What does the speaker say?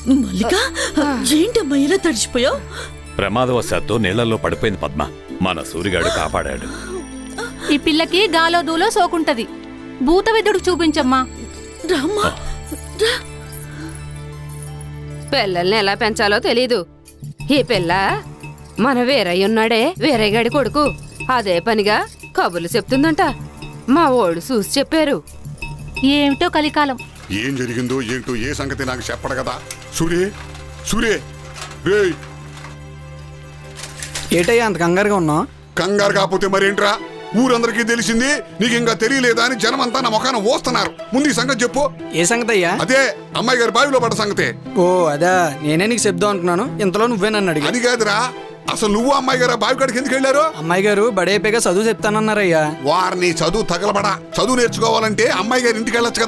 మల్లిక ఏంటమ్మా ఇలా తడిచిపోయావు? ప్రమాదవశాత్తు నీళ్లలో పడిపోయింది పద్మ. మన సూరిగాడు కాపాడాడు. ఈ పిల్లకి గాలో దూలో సోకుంటది. భూత విద్యుడికి చూపించమ్మా. రామ్మా రా. పిల్లల్ని ఎలా పెంచాలో తెలీదు. ఈ పిల్ల మన వీరయ్యున్నాడే, వీరయ్యగాడి కొడుకు, అదే పనిగా కబుర్లు చెప్తుందంట. మా ఓడు చూసి చెప్పారు. ఏమిటో కలికాలం. ఏం జరిగిందో ఏంటో ఏ సంగతి నాకు చెప్పడు కదా. సూరే సూరే రేయ్, ఏటయ్యా అంత కంగారుగా ఉన్నావు? కంగారు కాకపోతే మరేంట్రా? ఊరందరికీ తెలిసింది, నీకు ఇంకా తెలియలేదా అని జనం అంతా నా ముఖాన ఓస్తున్నారు. ముందు ఈ సంగతి చెప్పు. ఏ సంగతి అయ్యా? అదే అమ్మాయి గారి బావిలో పడ్డ సంగతే. ఓ అదా, నేనే నీకు చెప్దాం అనుకున్నాను, ఇంతలో నువ్వే నన్ను అడిగా. అది కాదురా, అసలు నువ్వు అమ్మాయి గారు బావి కాడికి ఎందుకు వెళ్ళారు? అమ్మాయి గారు బడైపోయాక చదువు చెప్తానన్నారయ్యా. వారిని చదువు తగలబడా. చదువు నేర్చుకోవాలంటే అమ్మాయి గారి ఇంటికి వెళ్ళొచ్చు